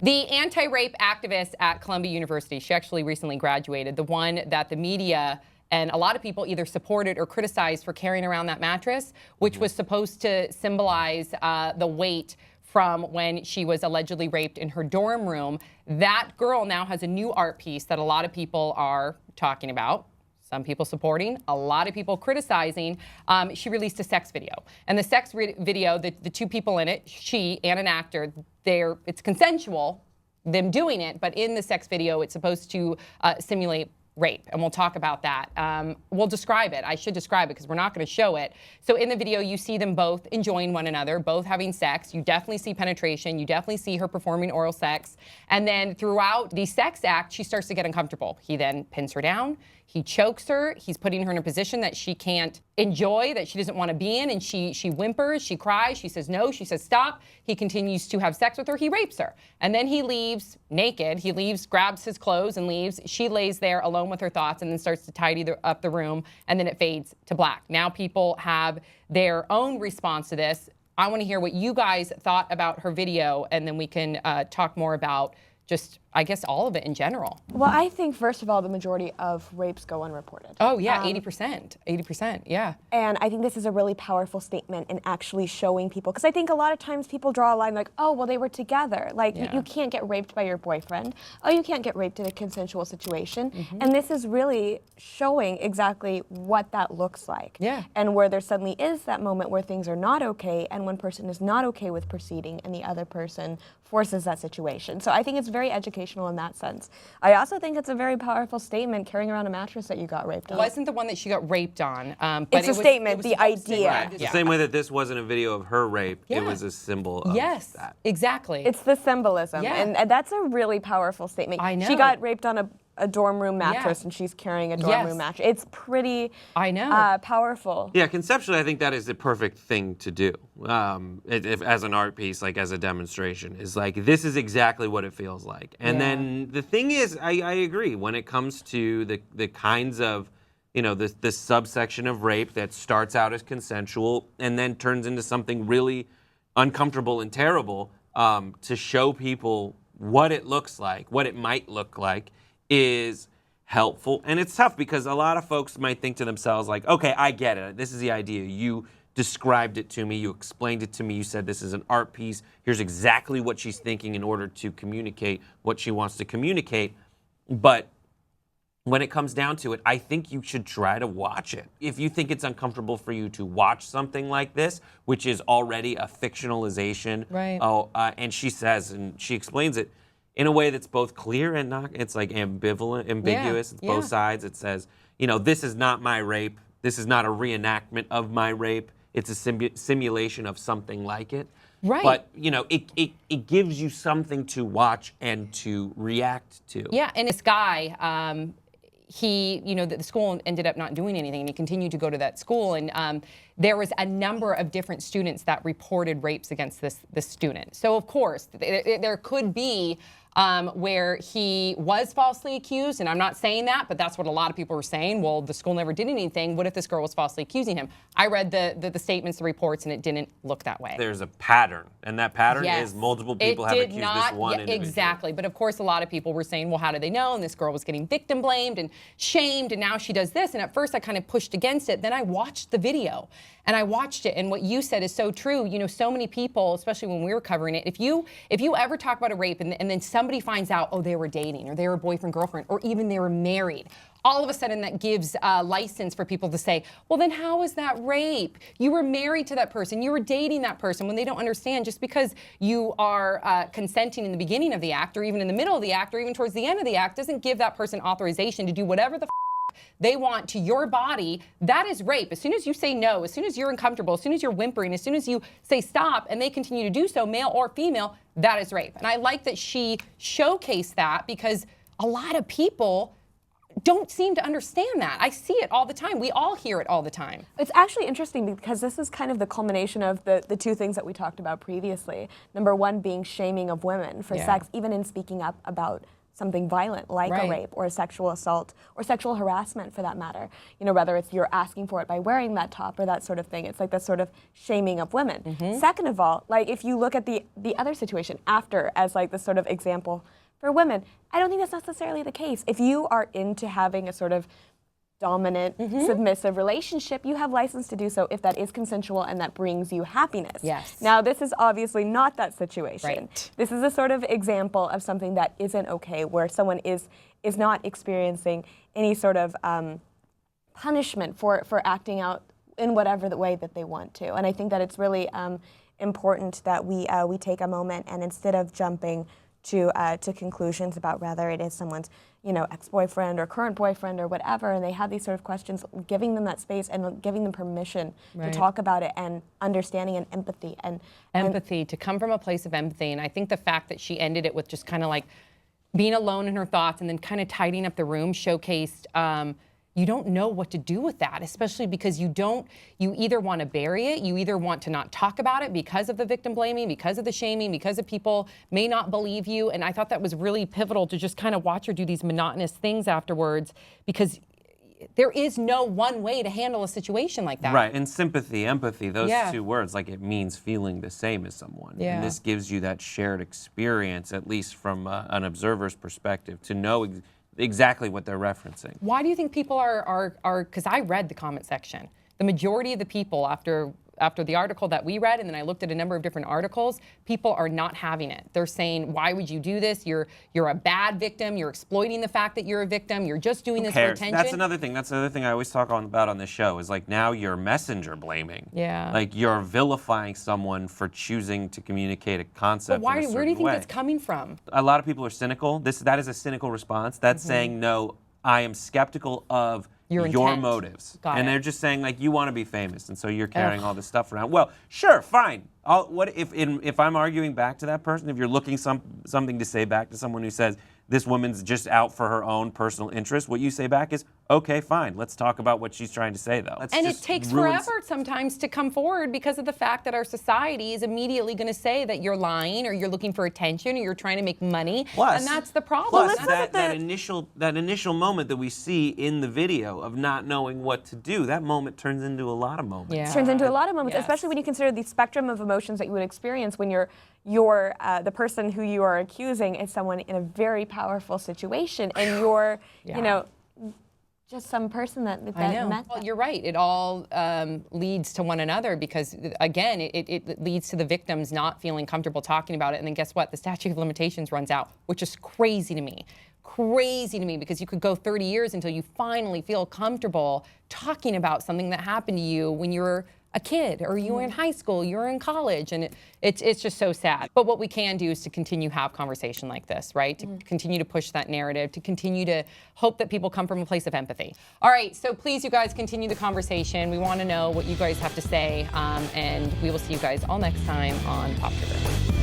The anti-rape activist at Columbia University, she actually recently graduated, the one that the media and a lot of people either supported or criticized for carrying around that mattress, which was supposed to symbolize the weight from when she was allegedly raped in her dorm room. That girl now has a new art piece that a lot of people are talking about. Some people supporting, a lot of people criticizing. She released a sex video. And the sex video, the two people in it, she and an actor, it's consensual, them doing it, but in the sex video, it's supposed to simulate rape, and we'll talk about that. We'll describe it. I should describe it because we're not going to show it. So in the video, you see them both enjoying one another, both having sex. You definitely see penetration. You definitely see her performing oral sex. And then throughout the sex act, she starts to get uncomfortable. He then pins her down. He chokes her. He's putting her in a position that she can't enjoy, that she doesn't want to be in, and she whimpers, she cries, she says no, she says stop. He continues to have sex with her. He rapes her. And then he leaves naked. He leaves, grabs his clothes and leaves. She lays there alone with her thoughts and then starts to tidy up the room, and then it fades to black. Now people have their own response to this. I want to hear what you guys thought about her video, and then we can talk more about just, I guess, all of it in general. Well, I think, first of all, the majority of rapes go unreported. Oh, yeah, 80%, yeah. And I think this is a really powerful statement in actually showing people, because I think a lot of times people draw a line like, oh, well, they were together. Like, you can't get raped by your boyfriend. Oh, you can't get raped in a consensual situation. And this is really showing exactly what that looks like. Yeah. And where there suddenly is that moment where things are not okay, and one person is not okay with proceeding, and the other person forces that situation. So I think it's very educational in that sense. I also think it's a very powerful statement, carrying around a mattress that you got raped on. It wasn't the one that she got raped on. But it's a statement, the idea. Right. The same way that this wasn't a video of her rape, it was a symbol of that. Exactly. It's the symbolism, and that's a really powerful statement. I know. She got raped on a dorm room mattress, and she's carrying a dorm room mattress. It's pretty powerful. Yeah, conceptually, I think that is the perfect thing to do as an art piece, like as a demonstration, is like, this is exactly what it feels like. And then the thing is, I agree, when it comes to the kinds of, this subsection of rape that starts out as consensual and then turns into something really uncomfortable and terrible, to show people what it looks like, what it might look like, is helpful. And it's tough because a lot of folks might think to themselves like, okay, I get it. This is the idea. You described it to me. You explained it to me. You said this is an art piece. Here's exactly what she's thinking in order to communicate what she wants to communicate. But when it comes down to it, I think you should try to watch it. If you think it's uncomfortable for you to watch something like this, which is already a fictionalization, and she says, and she explains it in a way that's both clear and not, it's like ambiguous, it's both sides. It says, this is not my rape. This is not a reenactment of my rape. It's a simulation of something like it. Right. But, it gives you something to watch and to react to. Yeah, and this guy, the school ended up not doing anything, and he continued to go to that school, and there was a number of different students that reported rapes against this student. So of course, there could be where he was falsely accused, and I'm not saying that, but that's what a lot of people were saying. Well, the school never did anything. What if this girl was falsely accusing him? I read the statements, the reports, and it didn't look that way. There's a pattern, and that pattern is multiple people have accused this one individual. Exactly, but of course a lot of people were saying, well, how did they know? And this girl was getting victim blamed and shamed, and now she does this. And at first I kind of pushed against it. Then I watched the video, and I watched it, and what you said is so true. So many people, especially when we were covering it, if you ever talk about a rape and then somebody finds out, oh, they were dating, or they were boyfriend, girlfriend, or even they were married, all of a sudden that gives license for people to say, well, then how is that rape? You were married to that person. You were dating that person, when they don't understand just because you are consenting in the beginning of the act, or even in the middle of the act, or even towards the end of the act, doesn't give that person authorization to do whatever the they want to your body. That is rape. As soon as you say no, as soon as you're uncomfortable, as soon as you're whimpering, as soon as you say stop and they continue to do so, male or female, that is rape. And I like that she showcased that, because a lot of people don't seem to understand that. I see it all the time. We all hear it all the time. It's actually interesting because this is kind of the culmination of the two things that we talked about previously. Number one being shaming of women for sex, even in speaking up about something violent like a Right. rape or a sexual assault or sexual harassment for that matter. You know, whether it's you're asking for it by wearing that top or that sort of thing. It's like this sort of shaming of women. Second of all, like if you look at the other situation after as like this sort of example for women, I don't think that's necessarily the case. If you are into having a sort of dominant, submissive relationship, you have license to do so if that is consensual and that brings you happiness. Yes. Now, this is obviously not that situation. Right. This is a sort of example of something that isn't okay, where someone is not experiencing any sort of punishment for acting out in whatever the way that they want to. And I think that it's really important that we take a moment and instead of jumping to conclusions about whether it is someone's, you know, ex-boyfriend or current boyfriend or whatever, and they have these sort of questions, giving them that space and giving them permission Right. to talk about it and understanding and empathy and Empathy, to come from a place of empathy. And I think the fact that she ended it with just kind of like being alone in her thoughts and then kind of tidying up the room showcased you don't know what to do with that, especially because you either want to bury it, you either want to not talk about it because of the victim blaming, because of the shaming, because of people may not believe you. And I thought that was really pivotal to just kind of watch her do these monotonous things afterwards, because there is no one way to handle a situation like that. Right, and sympathy, empathy, those Yeah. two words, like it means feeling the same as someone. Yeah. And this gives you that shared experience, at least from an observer's perspective, to know exactly what they're referencing. Why do you think people are because I read the comment section. The majority of the people after the article that we read, and then I looked at a number of different articles, people are not having it. They're saying, why would you do this? You're a bad victim. You're exploiting the fact that you're a victim. You're just doing this for attention. That's another thing. That's another thing I always talk about on this show is like now you're messenger blaming. Yeah. Like you're vilifying someone for choosing to communicate a concept. But where do you think way. that's coming from? A lot of people are cynical. That is a cynical response. That's saying, no, I am skeptical of Your your intent. motives. Got and it. they're just saying like you want to be famous and so you're carrying all this stuff around. Well, sure, fine. What if I'm arguing back to that person, if you're looking something to say back to someone who says this woman's just out for her own personal interest, what you say back is, okay, fine, let's talk about what she's trying to say though. And it takes forever sometimes to come forward because of the fact that our society is immediately going to say that you're lying or you're looking for attention or you're trying to make money. Plus, and that's the problem. Plus, That's- that initial moment that we see in the video of not knowing what to do, that moment turns into a lot of moments. Yeah. turns into a lot of moments, Yes. especially when you consider the spectrum of emotions that you would experience when you're the person who you are accusing is someone in a very powerful situation, and you're, Yeah. you know, just some person that I know. met Well, that. you're right. It all leads to one another because, again, it leads to the victims not feeling comfortable talking about it. And then guess what? The statute of limitations runs out, which is crazy to me. Crazy to me because you could go 30 years until you finally feel comfortable talking about something that happened to you when you were a kid or you were in high school, you were in college, and it's just so sad. But what we can do is to continue have conversation like this, right? To continue to push that narrative, to continue to hope that people come from a place of empathy. All right, so please, you guys, continue the conversation. We want to know what you guys have to say, and we will see you guys all next time on Pop Sugar.